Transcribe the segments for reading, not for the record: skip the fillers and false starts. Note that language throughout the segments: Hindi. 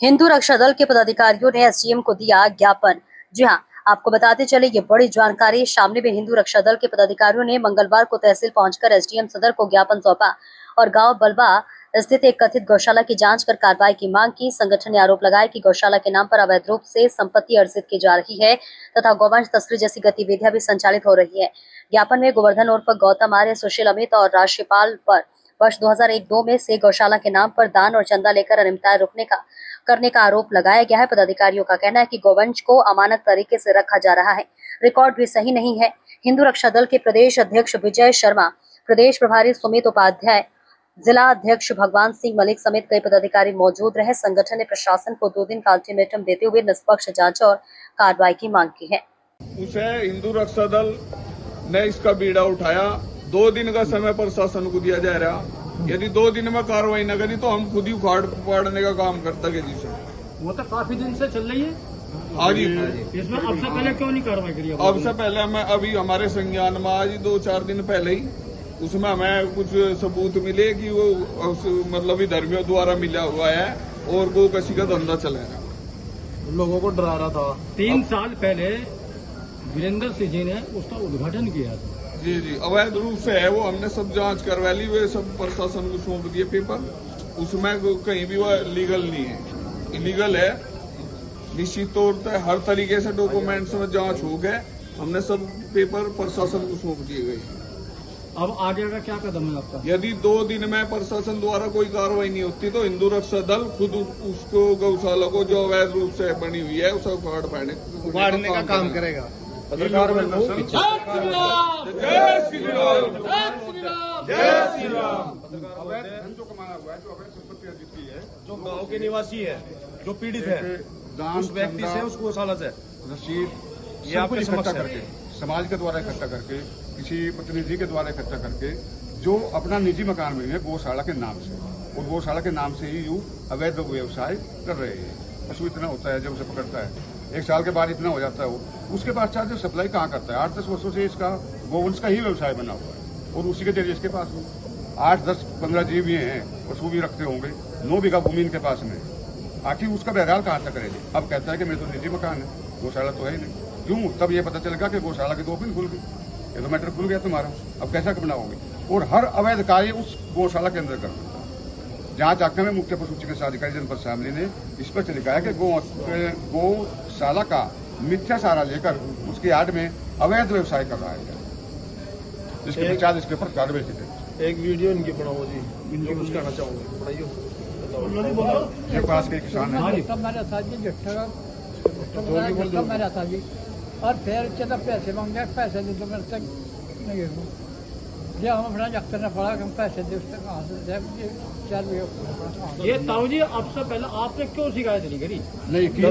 हिंदू रक्षा दल के पदाधिकारियों ने एसडीएम को दिया ज्ञापन। जी हां, आपको बताते चले ये बड़ी जानकारी। शामली में हिंदू रक्षा दल के पदाधिकारियों ने मंगलवार को तहसील पहुंचकर एसडीएम सदर को ज्ञापन सौंपा और गांव बलवा स्थित एक कथित गौशाला की जांच कर कार्रवाई की मांग की। संगठन ने आरोप लगाया कि गौशाला के नाम पर अवैध रूप से संपत्ति अर्जित की जा रही है तथा गौवंश तस्करी जैसी गतिविधियां भी संचालित हो रही है। ज्ञापन में गोवर्धन उर्फ गौतम आर्य, सुशील अमित और राष्ट्रपाल पर वर्ष 2001-2 में से गौशाला के नाम पर दान और चंदा लेकर अनियमितता करने का आरोप लगाया गया है। पदाधिकारियों का कहना है कि गौवंश को अमानत तरीके से रखा जा रहा है, रिकॉर्ड भी सही नहीं है। हिंदू रक्षा दल के प्रदेश अध्यक्ष विजय शर्मा, प्रदेश प्रभारी सुमित उपाध्याय, जिला अध्यक्ष भगवान सिंह मलिक समेत कई पदाधिकारी मौजूद रहे। संगठन ने प्रशासन को 2 दिन का अल्टीमेटम देते हुए निष्पक्ष जांच और कार्रवाई की मांग की है। उसे हिंदू रक्षा दल ने इसका बीड़ा उठाया। 2 दिन का समय प्रशासन को दिया जा रहा। यदि 2 दिन में कार्रवाई न करी तो हम खुद ही उखाड़ पाड़ने का काम करता है जी सर। वो तो काफी दिन से चल रही है। हाँ जी, इसमें अब से पहले क्यों नहीं कार्रवाई करी? अब से पहले मैं अभी हमारे संज्ञान में आज 2-4 दिन पहले ही उसमें हमें कुछ सबूत मिले कि वो मतलब धर्मियों द्वारा मिला हुआ है और वो किसी का धंधा चलेगा। लोगों को डरा रहा था। 3 साल पहले वीरेंद्र सिंह जी ने उसका उद्घाटन किया था। जी, अवैध रूप से है वो। हमने सब जांच करवा ली, वे सब प्रशासन को सौंप दिए पेपर। उसमें कहीं भी वो लीगल नहीं है, इलीगल है। निश्चित तौर पर हर तरीके से डॉक्यूमेंट्स में जांच हो गए। हमने सब पेपर प्रशासन को सौंप दिए गए। अब आगे का क्या कदम है आपका? यदि 2 दिन में प्रशासन द्वारा कोई कार्रवाई नहीं होती तो हिंदू रक्षा दल खुद उसको गौशाला को जो अवैध रूप से बनी हुई है उसे उखाड़ने का काम करेगा। पत्रकार जो कमाया हुआ है, जो अवैध संपत्ति अर्जित की है, जो गांव के निवासी है, जो पीड़ित है, उस व्यक्ति से, उस गौशाला से रसीद ये आपके इकट्ठा करके, समाज के द्वारा इकट्ठा करके, किसी प्रतिनिधि के द्वारा इकट्ठा करके, जो अपना निजी मकान में है गौशाला के नाम से, और गौशाला के नाम से ही यूं अवैध व्यवसाय कर रहे हैं। पशु इतना होता है जब उसे पकड़ता है, 1 साल के बाद इतना हो जाता है वो, उसके बाद जो सप्लाई कहाँ करता है? 8-10 वर्षों से इसका गोवंश का ही व्यवसाय बना हुआ है और उसी के जरिए इसके पास 8-10-15 जीव ये हैं, पशु भी रखते होंगे। 9 बीघा भूमि इनके पास में, आखिर उसका बहरहाल कहाँ तक करेगी? अब कहता है कि मेरे तो निजी मकान है, गौशाला तो है ही नहीं। क्यों? तब ये पता चलेगा कि गौशाला की 2 पिन खुल गई। ये तो मैटर खुल गया तुम्हारा, अब कैसा बनाओगे? और हर अवैध कार्य उस गौशाला के अंदर कर सकता है। जांच आख्या में मुख्य पशु चिकित्सा अधिकारी जनपद शामली ने स्पष्ट लिखा है कि गौशाला का मिथ्या सहारा लेकर उसके यार्ड में अवैध व्यवसाय कर रहा है, जिसके पश्चात इसके ऊपर कार्रवाई की गई। एक वीडियो इनकी बनाओ जी, इनकी कुछ कहना चाहूंगा, बताइए। ये पास के किसान है और फिर चलो पैसे मांगे, पैसे दे दो मेरे से नहीं हो। ये हम अपना अक्सर ने पढ़ा कि हम पैसे दे, उससे कहाँ से दे? 4 बीघा। ये ताऊ जी, अब से पहले आपने क्यों शिकायत नहीं करी? नहीं की।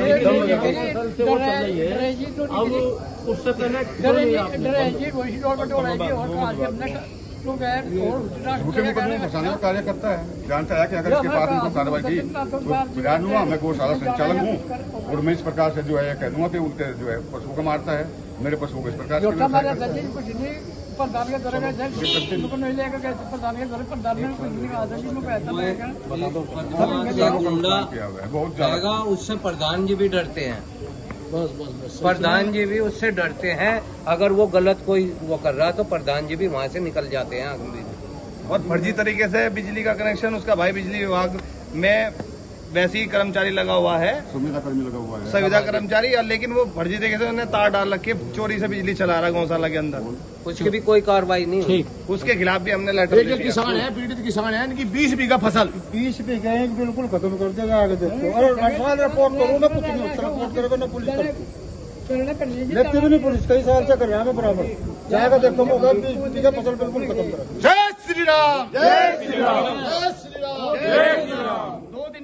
अब उससे पहले झूठे मुकदमे फंसाने का कार्य करता है। जानता है कि अगर इसके पास उनको कार्रवाई की तो विराट दूंगा, मैं गौशाला संचालक हूँ और मैं इस प्रकार से जो है कह दूंगा कि उनके जो है पशुओं को मारता है, मेरे पशुओं को इस प्रकार बहुत ज्यादा। उससे प्रधान जी भी डरते हैं, प्रधान जी भी उससे डरते हैं। अगर वो गलत कोई वो कर रहा तो प्रधान जी भी वहाँ से निकल जाते हैं। और फर्जी तरीके से बिजली का कनेक्शन उसका भाई बिजली विभाग में वैसे ही कर्मचारी लगा हुआ है, संविदा लगा हुआ है, संविदा कर्मचारी, और लेकिन वो फर्जी तरीके से उन्हें तार डाल रखे, चोरी से बिजली चला रहा है गौशाला के अंदर। उसकी भी कोई कार्रवाई नहीं हुई। उसके खिलाफ भी हमने लेटर दिया। किसान है, पीड़ित किसान है, इनकी 20 बीघा फसल, 20 बीघा बिल्कुल खत्म कर देगा। आगे देखो, और रिपोर्ट करूँ मैं, कुछ नहीं रिपोर्ट करेगा ना पुलिस लेती भी नहीं। पुलिस कई साल से कर रहा है बराबर, जाएगा देखो होगा 20 बीघा फसल बिल्कुल खत्म करेगा। जय श्री राम, जय श्री राम, जय श्री राम, जय श्री राम।